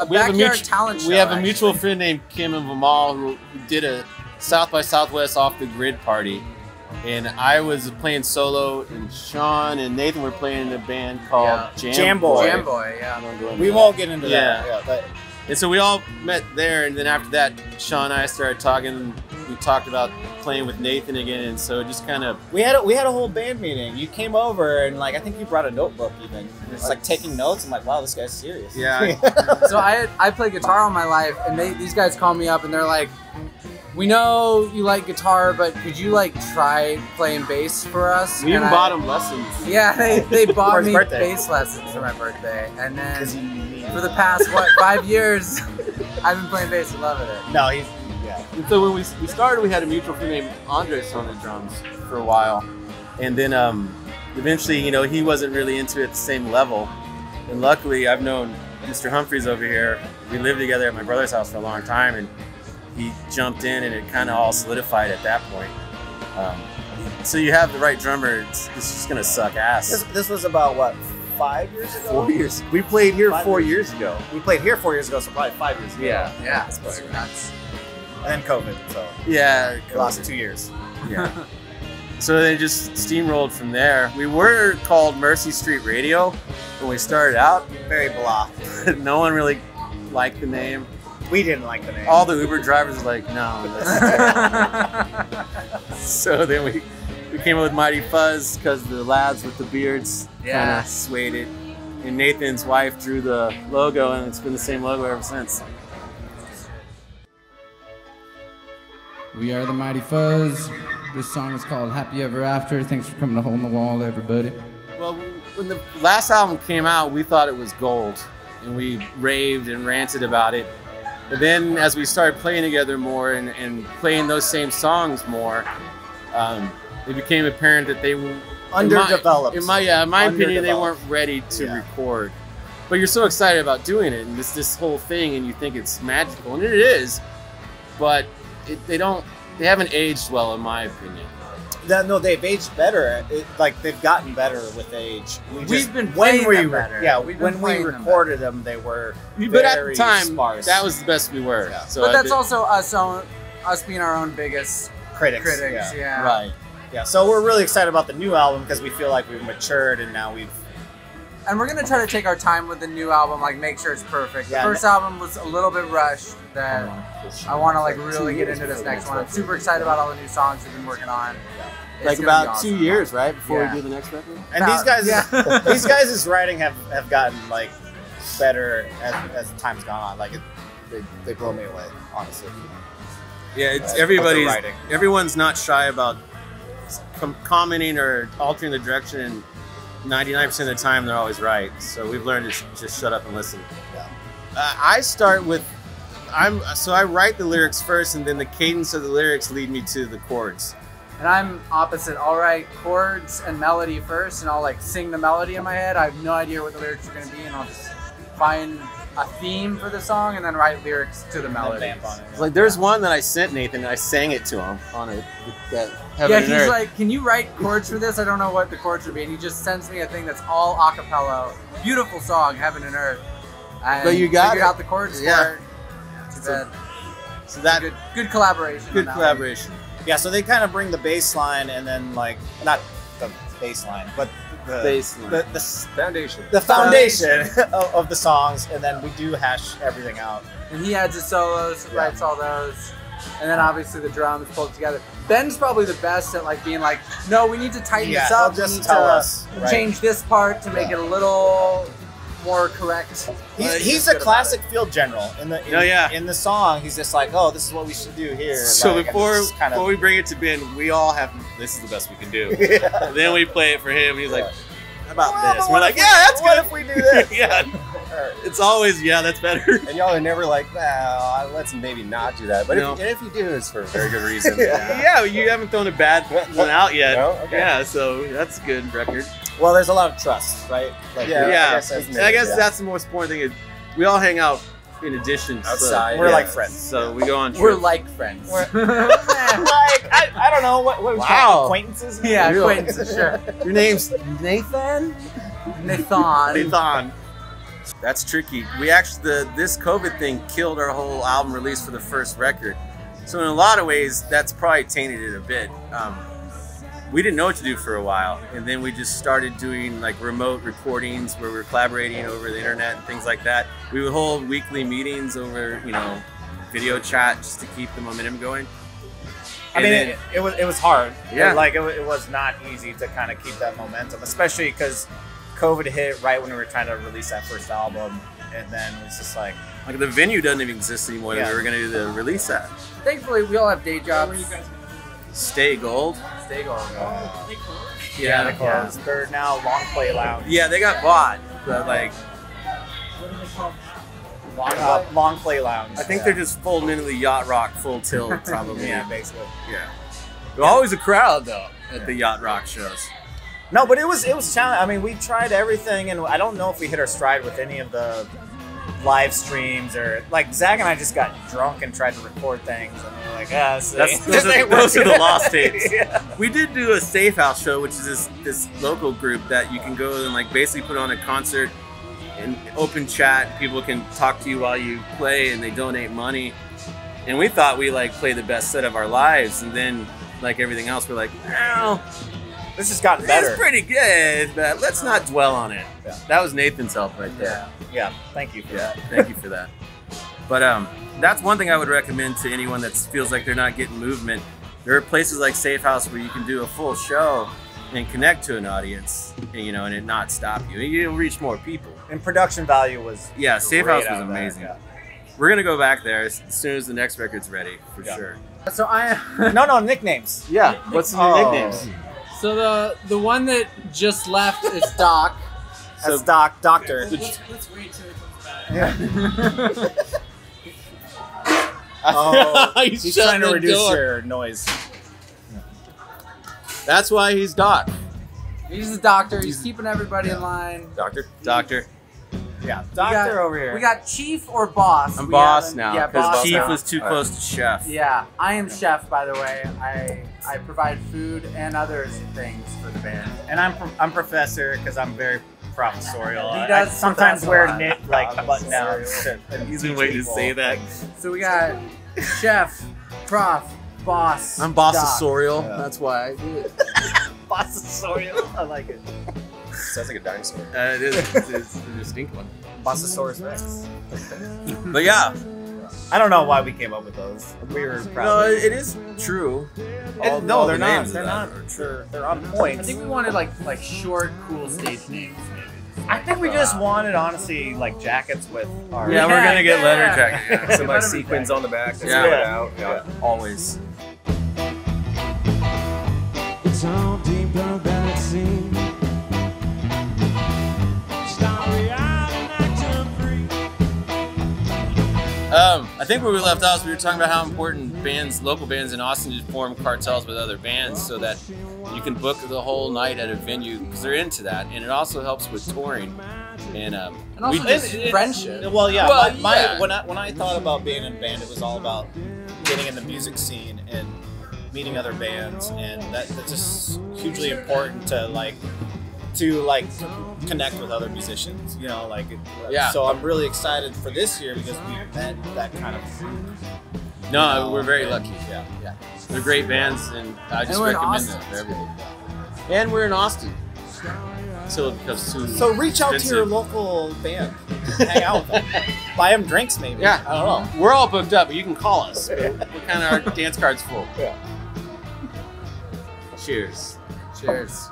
We have a mutual friend named Kim and Vimal who did a South by Southwest off the grid party, and I was playing solo, and Sean and Nathan were playing in a band called Jam Boy. Jam Boy, yeah. We won't get into that. Yeah, but. And so we all met there, and then after that, Sean and I started talking. We talked about playing with Nathan again, and so it just kind of we had a whole band meeting. You came over, and like I think you brought a notebook even. It's like taking notes. I'm like, wow, this guy's serious. Yeah. So I play guitar all my life, and these guys call me up, and they're like, "We know you like guitar, but could you like try playing bass for us?" We even bought them lessons. Yeah, they bought me bass lessons for my birthday, and then for the past 5 years, I've been playing bass and loving it. No, And so when we started, we had a mutual friend named Andres on the drums for a while, and then eventually, you know, he wasn't really into it at the same level. And luckily, I've known Mr. Humphreys over here. We lived together at my brother's house for a long time, and he jumped in, and it kind of all solidified at that point. So you have the right drummer. It's just gonna suck ass. This was about what, 5 years ago? 4 years. We played here 4 years ago. We played here 4 years ago, so probably 5 years ago. Yeah, it's nuts. And then COVID, so yeah, the last 2 years. Yeah. So they just steamrolled from there. We were called Mercy Street Radio when we started out. Very blah. No one really liked the name. We didn't like the name. All the Uber drivers were like, no. So then we came up with Mighty Fuzz because the lads with the beards kind of swayed it. And Nathan's wife drew the logo, and it's been the same logo ever since. We are the Mighty Fuzz. This song is called Happy Ever After. Thanks for coming to Hole in the Wall, everybody. Well, when the last album came out, we thought it was gold, and we raved and ranted about it. But then as we started playing together more and playing those same songs more, it became apparent that they were underdeveloped. In my opinion, they weren't ready to record. But you're so excited about doing it, and this whole thing, and you think it's magical, and it is, but they haven't aged well, in my opinion. No, they've aged better. Like they've gotten better with age. We've been playing them better. Yeah, when we recorded them, they were but at the time, sparse. That was the best we were. Yeah. So but that's also us being our own biggest critics. Yeah. Right. Yeah. So we're really excited about the new album because we feel like we've matured and now we've. And we're gonna try to take our time with the new album, like make sure it's perfect. The first album was a little bit rushed. That I want to like really get into this next one. I'm super excited about all the new songs we've been working on. Like about 2 years, right, before we do the next record. And these guys' writing have gotten like better as time's gone on. Like they blow me away, honestly. Yeah, it's everyone's not shy about commenting or altering the direction. And 99% of the time, they're always right. So we've learned to just shut up and listen. Yeah. I start with I write the lyrics first, and then the cadence of the lyrics lead me to the chords. And I'm opposite. I'll write chords and melody first, and I'll like sing the melody in my head. I have no idea what the lyrics are going to be, and I'll just find a theme for the song and then write lyrics to the melody. Like there's one that I sent Nathan, and I sang it to him on it. He's like, "Can you write chords for this? I don't know what the chords would be." And he just sends me a thing that's all a cappella. Beautiful song, Heaven and Earth. And but you got figured out the chords for it. So that good collaboration. Good collaboration. Yeah, so they kind of bring the bass line and then like not the bass line, but the foundation. The foundation of the songs, and then we do hash everything out. And he adds his solos, writes all those, and then obviously the drums pulled together. Ben's probably the best at like being like, no, we need to tighten this up. Just we need tell to us, change this part to make it a little more correct. He's a classic field general in the song. He's just like, oh, this is what we should do here. So like, before we bring it to Ben, we all have this is the best we can do. Then we play it for him. And he's like, how about this? We're like, that's good if we do this. It's always that's better. And y'all are never like, well, let's maybe not do that. But if you do, it's for a very good reason. You haven't thrown a bad one out yet. No? Okay. Yeah, so that's a good record. Well, there's a lot of trust, right? Like, I guess that's the most important thing. Is we all hang out in addition. Outside. We're like friends. So we go on trips. We're like friends. Like, I don't know, what we call acquaintances? Yeah, acquaintances, sure. Your name's Nathan? Nathan. That's tricky. We actually, this COVID thing killed our whole album release for the first record. So in a lot of ways, that's probably tainted it a bit. We didn't know what to do for a while, and then we just started doing like remote recordings where we were collaborating over the internet and things like that. We would hold weekly meetings over, you know, video chat just to keep the momentum going. I mean, it was hard. Yeah. Like it was not easy to kind of keep that momentum, especially because COVID hit right when we were trying to release that first album, and then it was just like the venue doesn't even exist anymore that we were going to do the release at. Thankfully, we all have day jobs. Stay Gold. Stay Gold. Yeah, they closed. They're now Long Play Lounge. Yeah, they got bought, but like. What are they called? Long Play Lounge. I think they're just folding into the Yacht Rock Full Tilt, probably. Yeah, basically. Yeah. There's always a crowd though at the Yacht Rock shows. No, but it was challenging. I mean, we tried everything, and I don't know if we hit our stride with any of the live streams, or like Zach and I just got drunk and tried to record things, and we were like, those are the lost tapes. Yeah. We did do a Safe House show, which is this local group that you can go and like basically put on a concert and open chat. People can talk to you while you play, and they donate money. And we thought we like played the best set of our lives, and then like everything else, we're like, well, this has gotten better. It's pretty good, but let's not dwell on it. Yeah. That was Nathan's help right there. Yeah. Thank you for that. Thank you for that. But that's one thing I would recommend to anyone that feels like they're not getting movement. There are places like Safe House where you can do a full show and connect to an audience, and, you know, and it not stop you. You'll reach more people. And production value was Safe House was amazing. We're gonna go back there as soon as the next record's ready, for sure. So no nicknames. Yeah. What's the nicknames? So the one that just left is Doc. That's Doctor. Let's wait till it comes back. Yeah. Oh, he's trying to reduce your noise. That's why he's Doc. He's the doctor. He's keeping everybody in line. Doctor. Yeah, Doctor over here. We got Chief or Boss. I'm Boss now. Yeah, because Chief now. was too close to Chef. Yeah, I am Chef, by the way. I provide food and other things for the band. And I'm Professor because I'm very professorial. He does I sometimes wear knit like button downs. He's been waiting to say that. So we got Chef, Prof, Boss. I'm Bossessorial. Yeah. That's why I do it. Bossessorial. I like it. Sounds like a dinosaur. It is. It's a distinct one. Bossosaurus Rex. But yeah. I don't know why we came up with those. We were proud. No, it is true. No, they're not. They're not. They're on point. I think we wanted like short, cool stage names. Maybe. I think we just wanted, honestly, like jackets with our. Yeah, we're gonna get leather jackets. Some like sequins on the back. Yeah. Always. It's all deeper than it seems. I think where we left off, we were talking about how important local bands in Austin, to form cartels with other bands so that you can book the whole night at a venue, because they're into that, and it also helps with touring. And also friendship. Well, yeah. Well, when I thought about being in a band, it was all about getting in the music scene and meeting other bands, and that's just hugely important to connect with other musicians, you know, so I'm really excited for this year because we met that kind of group. No, we're very lucky. Yeah. They're great bands, and I just recommend them for everything. And we're in Austin. So it becomes too So reach out to your local band, hang out with them, buy them drinks maybe. Yeah, I don't know. We're all booked up, but you can call us. We're kind of our dance card's full. Yeah. Cheers. Cheers.